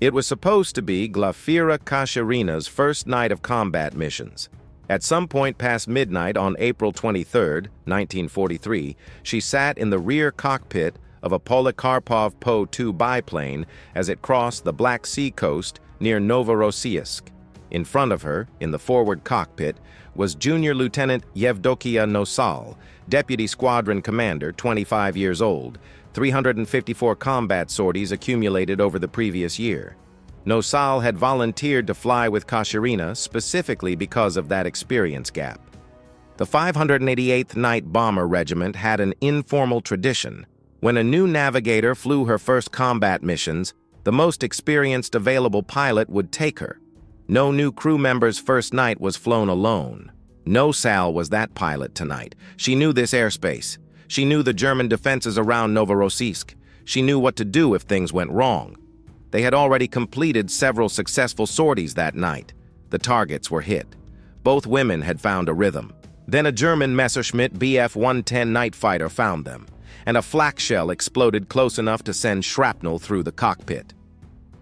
It was supposed to be Glafira Kashirina's first night of combat missions. At some point past midnight on April 23, 1943, she sat in the rear cockpit of a Polikarpov Po-2 biplane as it crossed the Black Sea coast near Novorossiysk. In front of her, in the forward cockpit, was Junior Lieutenant Yevdokiya Nosal, Deputy Squadron Commander, 25 years old, 354 combat sorties accumulated over the previous year. Nosal had volunteered to fly with Kashirina specifically because of that experience gap. The 588th Night Bomber Regiment had an informal tradition. When a new navigator flew her first combat missions, the most experienced available pilot would take her. No new crew member's first night was flown alone. Nosal was that pilot tonight. She knew this airspace. She knew the German defenses around Novorossiysk. She knew what to do if things went wrong. They had already completed several successful sorties that night. The targets were hit. Both women had found a rhythm. Then a German Messerschmitt Bf-110 night fighter found them, and a flak shell exploded close enough to send shrapnel through the cockpit.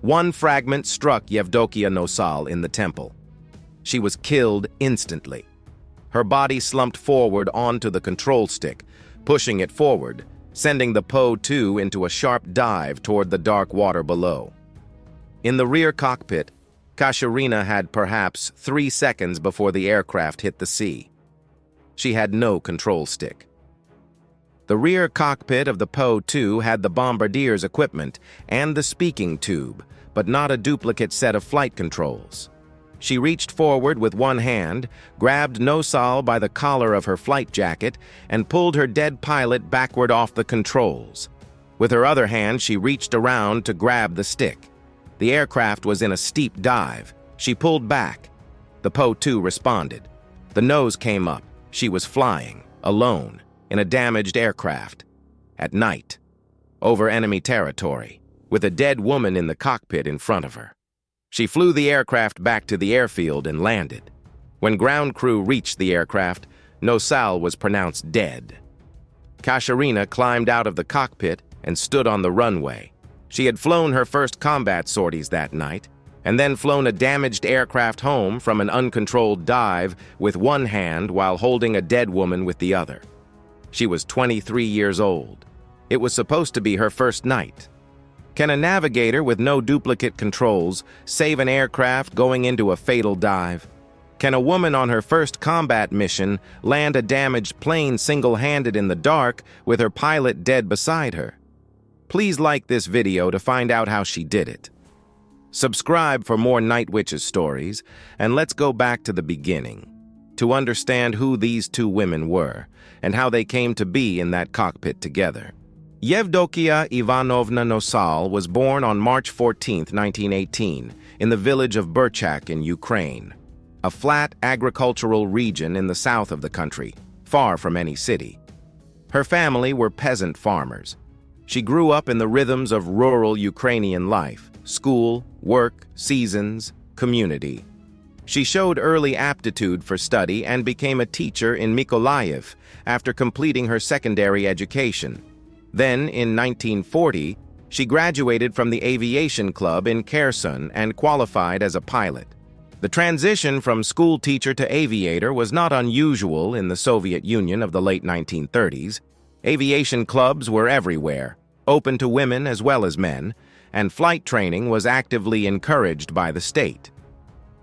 One fragment struck Yevdokiya Nosal in the temple. She was killed instantly. Her body slumped forward onto the control stick, pushing it forward, sending the Po-2 into a sharp dive toward the dark water below. In the rear cockpit, Kashirina had perhaps 3 seconds before the aircraft hit the sea. She had no control stick. The rear cockpit of the Po-2 had the bombardier's equipment and the speaking tube, but not a duplicate set of flight controls. She reached forward with one hand, grabbed Nosal by the collar of her flight jacket, and pulled her dead pilot backward off the controls. With her other hand, she reached around to grab the stick. The aircraft was in a steep dive. She pulled back. The Po-2 responded. The nose came up. She was flying, alone, in a damaged aircraft, at night, over enemy territory, with a dead woman in the cockpit in front of her. She flew the aircraft back to the airfield and landed. When ground crew reached the aircraft, Nosal was pronounced dead. Kashirina climbed out of the cockpit and stood on the runway. She had flown her first combat sorties that night, and then flown a damaged aircraft home from an uncontrolled dive with one hand while holding a dead woman with the other. She was 23 years old. It was supposed to be her first night. Can a navigator with no duplicate controls save an aircraft going into a fatal dive? Can a woman on her first combat mission land a damaged plane single-handed in the dark with her pilot dead beside her? Please like this video to find out how she did it. Subscribe for more Night Witches stories, and let's go back to the beginning to understand who these two women were and how they came to be in that cockpit together. Yevdokiya Ivanovna Nosal was born on March 14, 1918, in the village of Burchak in Ukraine, a flat agricultural region in the south of the country, far from any city. Her family were peasant farmers. She grew up in the rhythms of rural Ukrainian life: school, work, seasons, community. She showed early aptitude for study and became a teacher in Mykolaiv after completing her secondary education. Then, in 1940, she graduated from the aviation club in Kherson and qualified as a pilot. The transition from school teacher to aviator was not unusual in the Soviet Union of the late 1930s. Aviation clubs were everywhere, open to women as well as men, and flight training was actively encouraged by the state.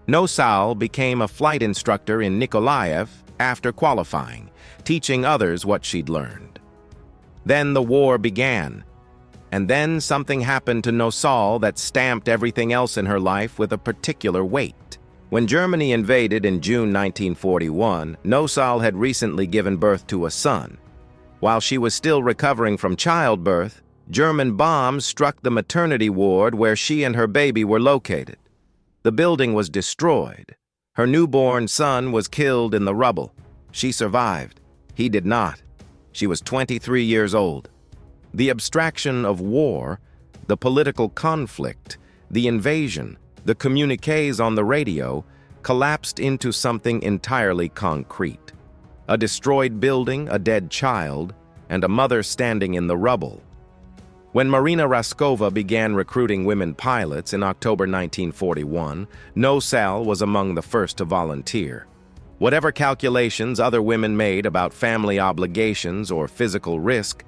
Nosal became a flight instructor in Mykolaiv after qualifying, teaching others what she'd learned. Then the war began, and then something happened to Nosal that stamped everything else in her life with a particular weight. When Germany invaded in June 1941, Nosal had recently given birth to a son. While she was still recovering from childbirth, German bombs struck the maternity ward where she and her baby were located. The building was destroyed. Her newborn son was killed in the rubble. She survived. He did not. She was 23 years old. The abstraction of war, the political conflict, the invasion, the communiques on the radio collapsed into something entirely concrete. A destroyed building, a dead child, and a mother standing in the rubble. When Marina Raskova began recruiting women pilots in October 1941, Nosal was among the first to volunteer. Whatever calculations other women made about family obligations or physical risk,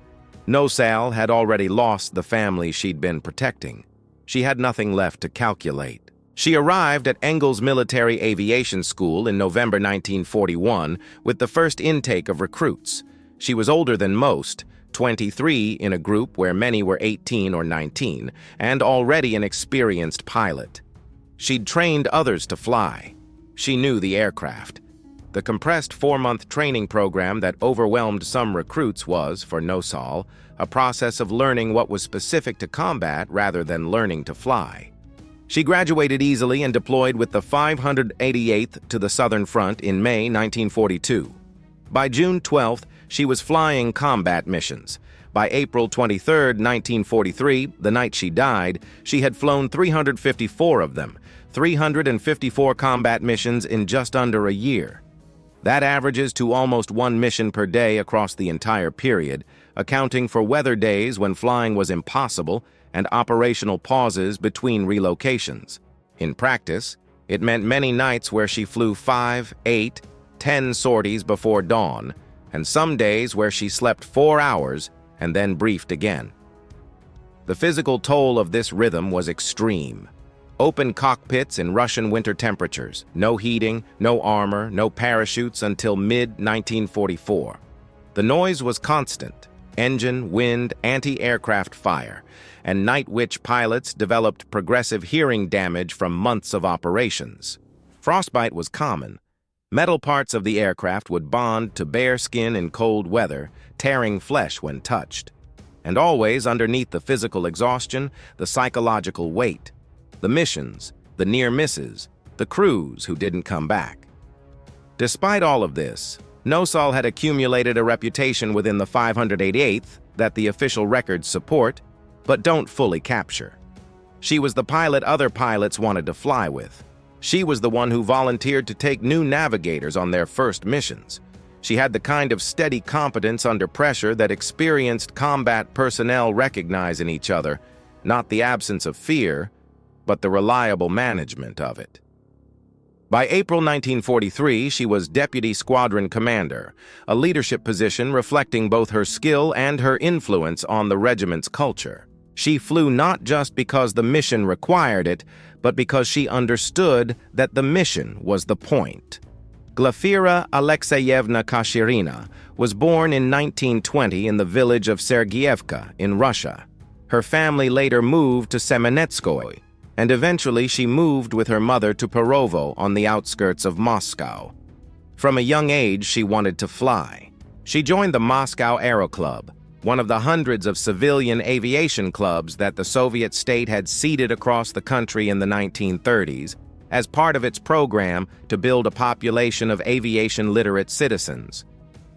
Nosal had already lost the family she'd been protecting. She had nothing left to calculate. She arrived at Engels Military Aviation School in November 1941 with the first intake of recruits. She was older than most, 23 in a group where many were 18 or 19, and already an experienced pilot. She'd trained others to fly. She knew the aircraft. The compressed 4-month training program that overwhelmed some recruits was, for Nosal, a process of learning what was specific to combat rather than learning to fly. She graduated easily and deployed with the 588th to the Southern Front in May 1942. By June 12th, she was flying combat missions. By April 23, 1943, the night she died, she had flown 354 of them, 354 combat missions in just under a year. That averages to almost 1 mission per day across the entire period, accounting for weather days when flying was impossible and operational pauses between relocations. In practice, it meant many nights where she flew 5, 8, 10 sorties before dawn, and some days where she slept 4 hours and then briefed again. The physical toll of this rhythm was extreme. Open cockpits in Russian winter temperatures, no heating, no armor, no parachutes until mid-1944. The noise was constant: engine, wind, anti-aircraft fire, and Night Witch pilots developed progressive hearing damage from months of operations. Frostbite was common. Metal parts of the aircraft would bond to bare skin in cold weather, tearing flesh when touched. And always underneath the physical exhaustion, the psychological weight. The missions, the near misses, the crews who didn't come back. Despite all of this, Nosal had accumulated a reputation within the 588th that the official records support, but don't fully capture. She was the pilot other pilots wanted to fly with. She was the one who volunteered to take new navigators on their first missions. She had the kind of steady competence under pressure that experienced combat personnel recognize in each other, not the absence of fear, but the reliable management of it. By April 1943, she was Deputy Squadron Commander, a leadership position reflecting both her skill and her influence on the regiment's culture. She flew not just because the mission required it, but because she understood that the mission was the point. Glafira Alexeyevna Kashirina was born in 1920 in the village of Sergeyevka in Russia. Her family later moved to Semenetskoye, and eventually she moved with her mother to Perovo on the outskirts of Moscow. From a young age, she wanted to fly. She joined the Moscow Aero Club, one of the hundreds of civilian aviation clubs that the Soviet state had seeded across the country in the 1930s, as part of its program to build a population of aviation-literate citizens.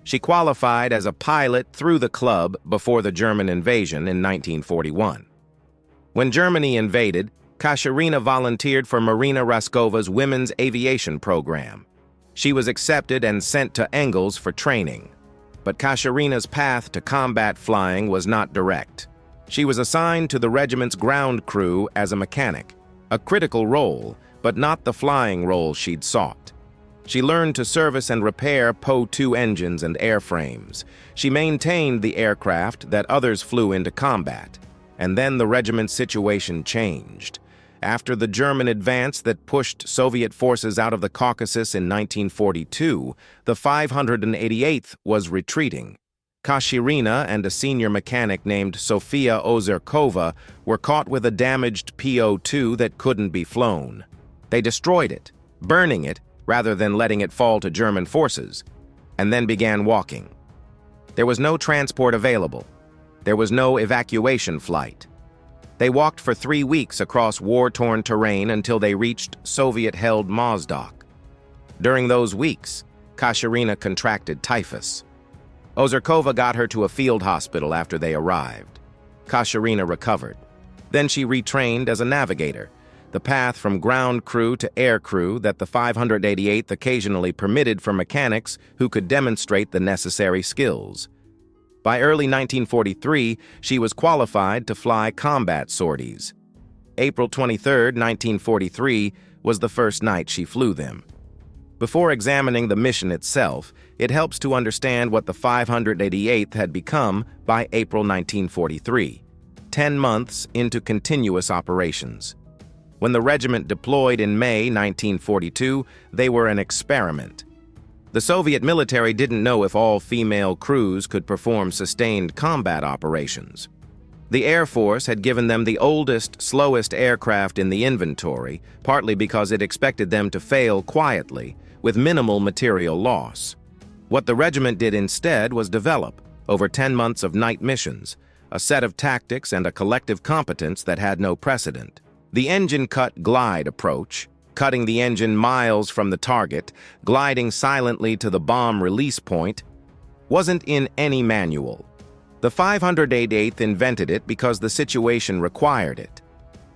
She qualified as a pilot through the club before the German invasion in 1941. When Germany invaded, Kashirina volunteered for Marina Raskova's women's aviation program. She was accepted and sent to Engels for training. But Kashirina's path to combat flying was not direct. She was assigned to the regiment's ground crew as a mechanic, a critical role, but not the flying role she'd sought. She learned to service and repair Po-2 engines and airframes. She maintained the aircraft that others flew into combat. And then the regiment's situation changed. After the German advance that pushed Soviet forces out of the Caucasus in 1942, the 588th was retreating. Kashirina and a senior mechanic named Sofia Ozerkova were caught with a damaged Po-2 that couldn't be flown. They destroyed it, burning it rather than letting it fall to German forces, and then began walking. There was no transport available. There was no evacuation flight. They walked for 3 weeks across war-torn terrain until they reached Soviet-held Mozdok. During those weeks, Kashirina contracted typhus. Ozerkova got her to a field hospital after they arrived. Kashirina recovered. Then she retrained as a navigator, the path from ground crew to air crew that the 588th occasionally permitted for mechanics who could demonstrate the necessary skills. By early 1943, she was qualified to fly combat sorties. April 23, 1943, was the first night she flew them. Before examining the mission itself, it helps to understand what the 588th had become by April 1943, 10 months into continuous operations. When the regiment deployed in May 1942, they were an experiment. The Soviet military didn't know if all female crews could perform sustained combat operations. The Air Force had given them the oldest, slowest aircraft in the inventory, partly because it expected them to fail quietly, with minimal material loss. What the regiment did instead was develop, over 10 months of night missions, a set of tactics and a collective competence that had no precedent. The engine cut glide approach, cutting the engine miles from the target, gliding silently to the bomb release point, wasn't in any manual. The 588th invented it because the situation required it.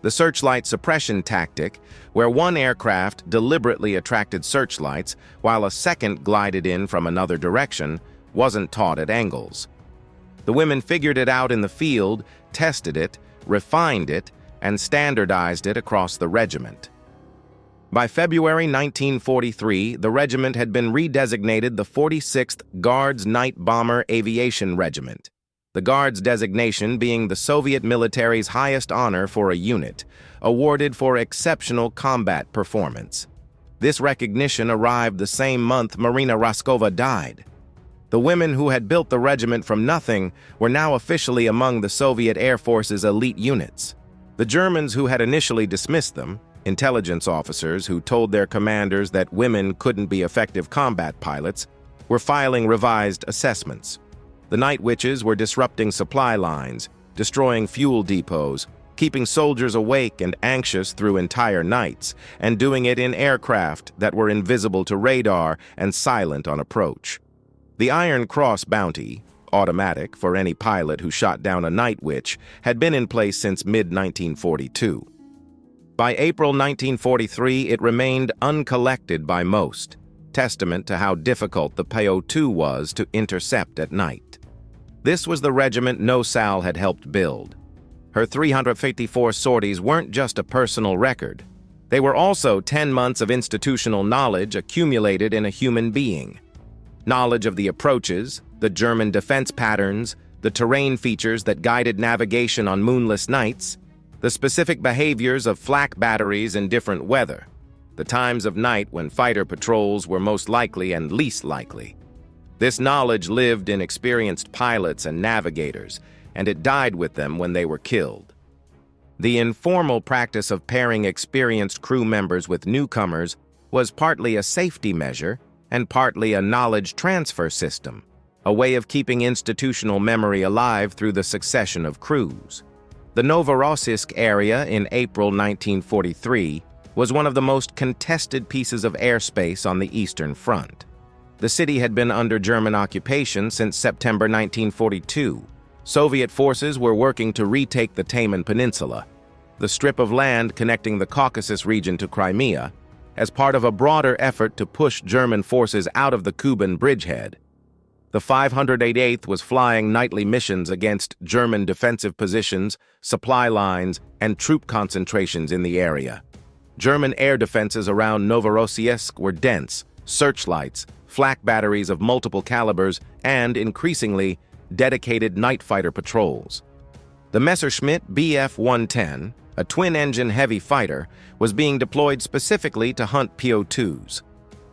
The searchlight suppression tactic, where one aircraft deliberately attracted searchlights while a second glided in from another direction, wasn't taught at angles. The women figured it out in the field, tested it, refined it, and standardized it across the regiment. By February 1943, the regiment had been redesignated the 46th Guards Night Bomber Aviation Regiment, the Guards designation being the Soviet military's highest honor for a unit, awarded for exceptional combat performance. This recognition arrived the same month Marina Roskova died. The women who had built the regiment from nothing were now officially among the Soviet Air Force's elite units. The Germans who had initially dismissed them, intelligence officers who told their commanders that women couldn't be effective combat pilots, were filing revised assessments. The Night Witches were disrupting supply lines, destroying fuel depots, keeping soldiers awake and anxious through entire nights, and doing it in aircraft that were invisible to radar and silent on approach. The Iron Cross bounty, automatic for any pilot who shot down a Night Witch, had been in place since mid-1942. By April 1943, it remained uncollected by most, testament to how difficult the PO-2 was to intercept at night. This was the regiment Nosal had helped build. Her 354 sorties weren't just a personal record. They were also 10 months of institutional knowledge accumulated in a human being. Knowledge of the approaches, the German defense patterns, the terrain features that guided navigation on moonless nights, the specific behaviors of flak batteries in different weather, the times of night when fighter patrols were most likely and least likely. This knowledge lived in experienced pilots and navigators, and it died with them when they were killed. The informal practice of pairing experienced crew members with newcomers was partly a safety measure and partly a knowledge transfer system, a way of keeping institutional memory alive through the succession of crews. The Novorossiysk area in April 1943 was one of the most contested pieces of airspace on the Eastern Front. The city had been under German occupation since September 1942. Soviet forces were working to retake the Taman Peninsula, the strip of land connecting the Caucasus region to Crimea, as part of a broader effort to push German forces out of the Kuban bridgehead. The 588th was flying nightly missions against German defensive positions, supply lines, and troop concentrations in the area. German air defenses around Novorossiysk were dense, searchlights, flak batteries of multiple calibers, and, increasingly, dedicated night fighter patrols. The Messerschmitt Bf-110, a twin-engine heavy fighter, was being deployed specifically to hunt PO-2s.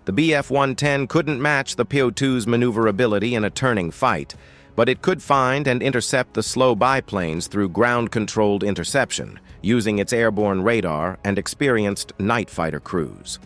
The Bf-110 couldn't match the PO-2's maneuverability in a turning fight, but it could find and intercept the slow biplanes through ground-controlled interception, using its airborne radar and experienced night fighter crews.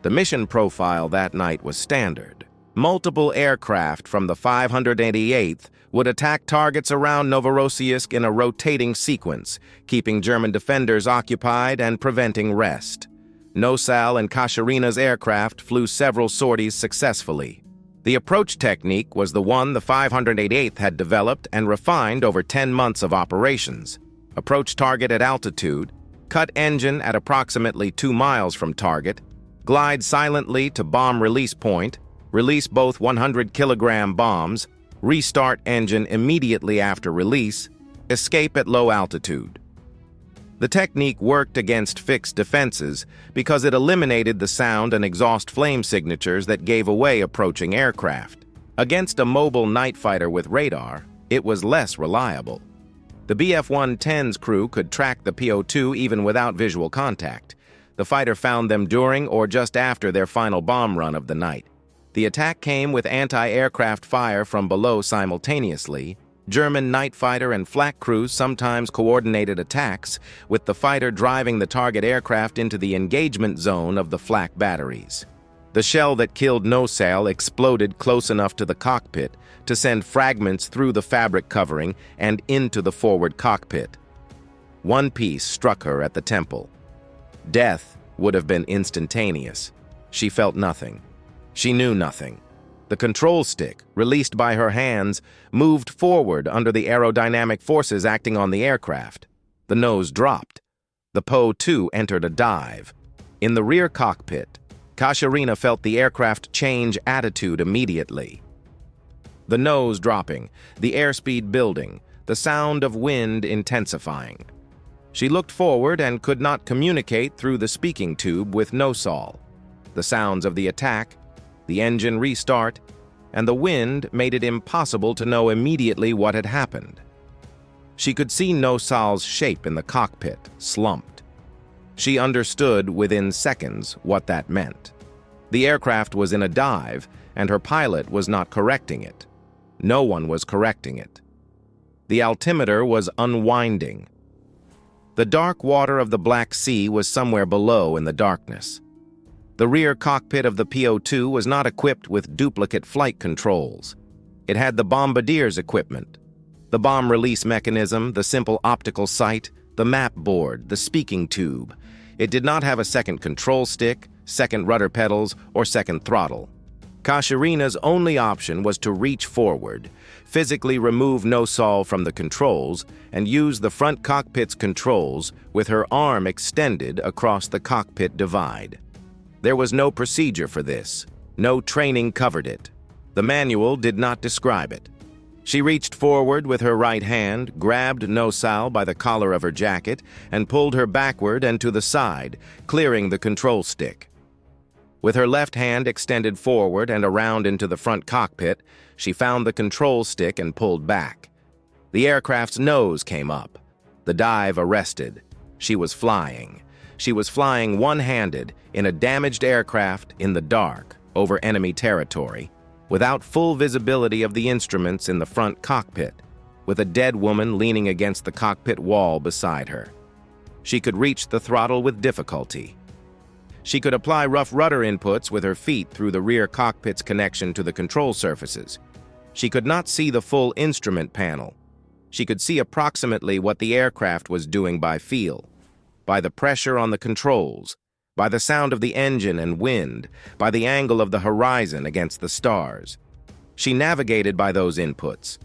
The mission profile that night was standard. Multiple aircraft from the 588th would attack targets around Novorossiysk in a rotating sequence, keeping German defenders occupied and preventing rest. Nosal and Kashirina's aircraft flew several sorties successfully. The approach technique was the one the 588th had developed and refined over 10 months of operations. Approach target at altitude, cut engine at approximately 2 miles from target, glide silently to bomb release point, release both 100-kilogram bombs, restart engine immediately after release, escape at low altitude. The technique worked against fixed defenses because it eliminated the sound and exhaust flame signatures that gave away approaching aircraft. Against a mobile night fighter with radar, it was less reliable. The Bf-110's crew could track the PO-2 even without visual contact. The fighter found them during or just after their final bomb run of the night. The attack came with anti-aircraft fire from below simultaneously. German night fighter and flak crews sometimes coordinated attacks, with the fighter driving the target aircraft into the engagement zone of the flak batteries. The shell that killed Nosal exploded close enough to the cockpit to send fragments through the fabric covering and into the forward cockpit. One piece struck her at the temple. Death would have been instantaneous. She felt nothing. She knew nothing. The control stick, released by her hands, moved forward under the aerodynamic forces acting on the aircraft. The nose dropped. The PO-2 entered a dive. In the rear cockpit, Kashirina felt the aircraft change attitude immediately. The nose dropping, the airspeed building, the sound of wind intensifying. She looked forward and could not communicate through the speaking tube with Nosal. The sounds of the attack, the engine restart, and the wind made it impossible to know immediately what had happened. She could see Nosal's shape in the cockpit, slumped. She understood within seconds what that meant. The aircraft was in a dive, and her pilot was not correcting it. No one was correcting it. The altimeter was unwinding. The dark water of the Black Sea was somewhere below in the darkness. The rear cockpit of the PO-2 was not equipped with duplicate flight controls. It had the bombardier's equipment, the bomb release mechanism, the simple optical sight, the map board, the speaking tube. It did not have a second control stick, second rudder pedals, or second throttle. Kashirina's only option was to reach forward, physically remove Nosal from the controls, and use the front cockpit's controls with her arm extended across the cockpit divide. There was no procedure for this. No training covered it. The manual did not describe it. She reached forward with her right hand, grabbed Nosal by the collar of her jacket, and pulled her backward and to the side, clearing the control stick. With her left hand extended forward and around into the front cockpit, she found the control stick and pulled back. The aircraft's nose came up. The dive arrested. She was flying. She was flying one-handed in a damaged aircraft in the dark over enemy territory, without full visibility of the instruments in the front cockpit, with a dead woman leaning against the cockpit wall beside her. She could reach the throttle with difficulty. She could apply rough rudder inputs with her feet through the rear cockpit's connection to the control surfaces. She could not see the full instrument panel. She could see approximately what the aircraft was doing by feel, by the pressure on the controls, by the sound of the engine and wind, by the angle of the horizon against the stars. She navigated by those inputs.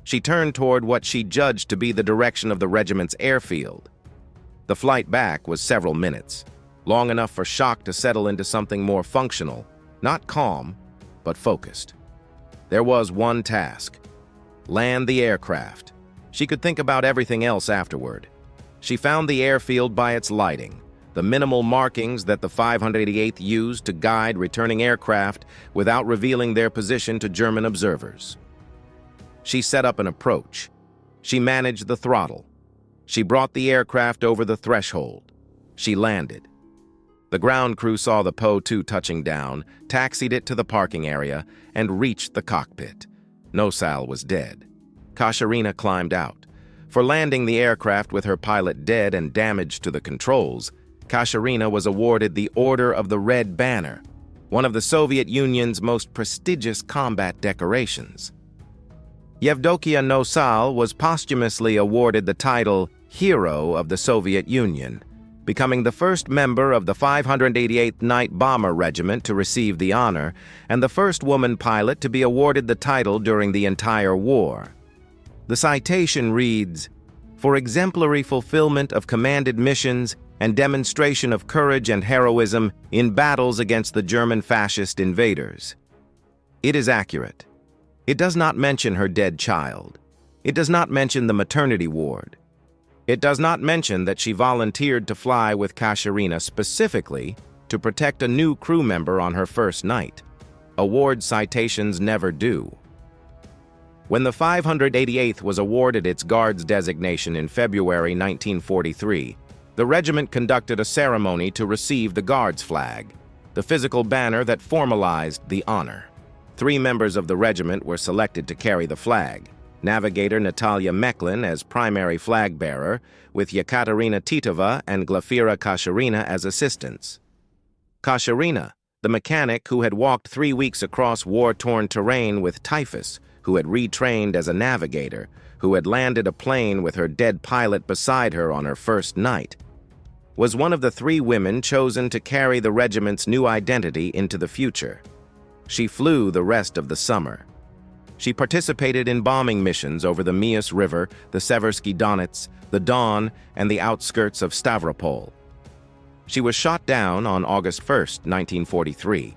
She turned toward what she judged to be the direction of the regiment's airfield. The flight back was several minutes, long enough for shock to settle into something more functional, not calm, but focused. There was one task: land the aircraft. She could think about everything else afterward. She found the airfield by its lighting, the minimal markings that the 588th used to guide returning aircraft without revealing their position to German observers. She set up an approach. She managed the throttle. She brought the aircraft over the threshold. She landed. The ground crew saw the PO-2 touching down, taxied it to the parking area, and reached the cockpit. Nosal was dead. Kashirina climbed out. For landing the aircraft with her pilot dead and damaged to the controls, Kashirina was awarded the Order of the Red Banner, one of the Soviet Union's most prestigious combat decorations. Yevdokiya Nosal was posthumously awarded the title Hero of the Soviet Union, becoming the first member of the 588th Night Bomber Regiment to receive the honor, and the first woman pilot to be awarded the title during the entire war. The citation reads, "For exemplary fulfillment of commanded missions and demonstration of courage and heroism in battles against the German fascist invaders." It is accurate. It does not mention her dead child. It does not mention the maternity ward. It does not mention that she volunteered to fly with Kashirina specifically to protect a new crew member on her first night. Award citations never do. When the 588th was awarded its Guards designation in February 1943, the regiment conducted a ceremony to receive the Guards flag, the physical banner that formalized the honor. 3 members of the regiment were selected to carry the flag: navigator Natalia Meklin as primary flag bearer, with Yekaterina Titova and Glafira Kashirina as assistants. Kashirina, the mechanic who had walked 3 weeks across war-torn terrain with typhus, who had retrained as a navigator, who had landed a plane with her dead pilot beside her on her first night, was one of the 3 women chosen to carry the regiment's new identity into the future. She flew the rest of the summer. She participated in bombing missions over the Mius River, the Seversky Donets, the Don, and the outskirts of Stavropol. She was shot down on August 1, 1943,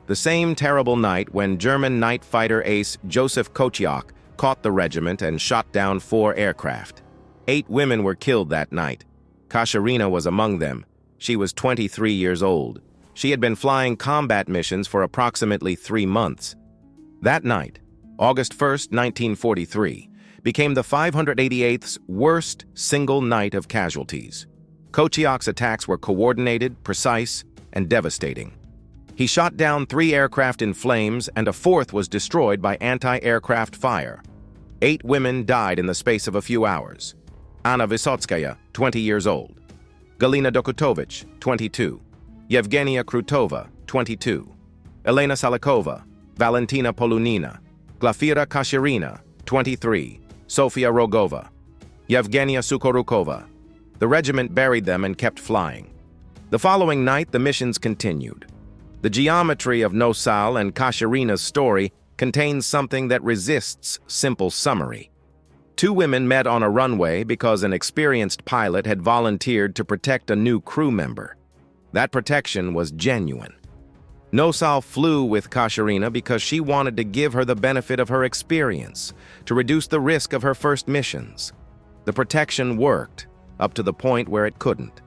the same terrible night when German night fighter ace Joseph Kochiak caught the regiment and shot down 4 aircraft. 8 women were killed that night. Kashirina was among them. She was 23 years old. She had been flying combat missions for approximately 3 months. That night, August 1, 1943, became the 588th's worst single night of casualties. Kochiak's attacks were coordinated, precise, and devastating. He shot down 3 aircraft in flames, and a 4th was destroyed by anti-aircraft fire. 8 women died in the space of a few hours. Anna Vysotskaya, 20 years old. Galina Dokutovich, 22. Yevgenia Krutova, 22. Elena Salikova, Valentina Polunina. Glafira Kashirina, 23. Sofia Rogova. Yevgenia Sukorukova. The regiment buried them and kept flying. The following night, the missions continued. The geometry of Nosal and Kashirina's story contains something that resists simple summary. 2 women met on a runway because an experienced pilot had volunteered to protect a new crew member. That protection was genuine. Nosal flew with Kashirina because she wanted to give her the benefit of her experience, to reduce the risk of her first missions. The protection worked, up to the point where it couldn't.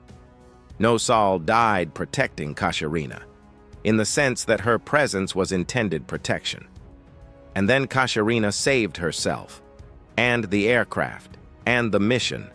Nosal died protecting Kashirina, in the sense that her presence was intended protection. And then Kashirina saved herself, and the aircraft, and the mission,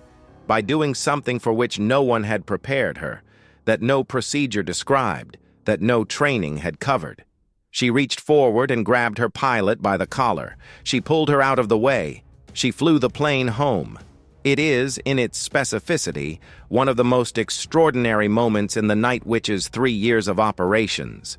by doing something for which no one had prepared her, that no procedure described, that no training had covered. She reached forward and grabbed her pilot by the collar. She pulled her out of the way. She flew the plane home. It is, in its specificity, one of the most extraordinary moments in the Night Witch's 3 years of operations.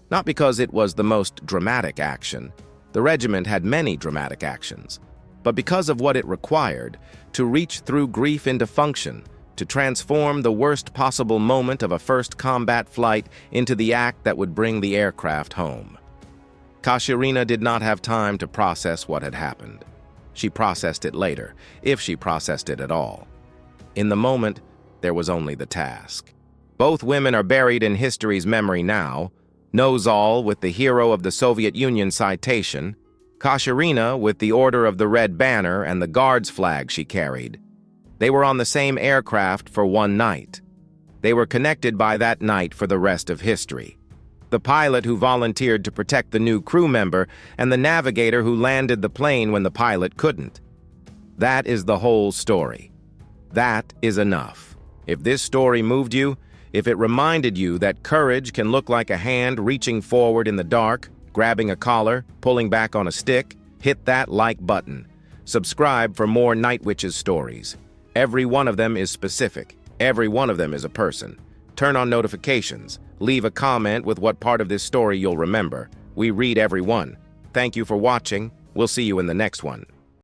Not because it was the most dramatic action. The regiment had many dramatic actions. But because of what it required, to reach through grief into function, to transform the worst possible moment of a first combat flight into the act that would bring the aircraft home. Kashirina did not have time to process what had happened. She processed it later, if she processed it at all. In the moment, there was only the task. Both women are buried in history's memory now, Nosal with the Hero of the Soviet Union citation, Kashirina with the Order of the Red Banner and the Guards flag she carried. They were on the same aircraft for one night. They were connected by that night for the rest of history. The pilot who volunteered to protect the new crew member and the navigator who landed the plane when the pilot couldn't. That is the whole story. That is enough. If this story moved you, if it reminded you that courage can look like a hand reaching forward in the dark, grabbing a collar, pulling back on a stick, hit that like button. Subscribe for more Night Witches stories. Every one of them is specific. Every one of them is a person. Turn on notifications. Leave a comment with what part of this story you'll remember. We read every one. Thank you for watching. We'll see you in the next one.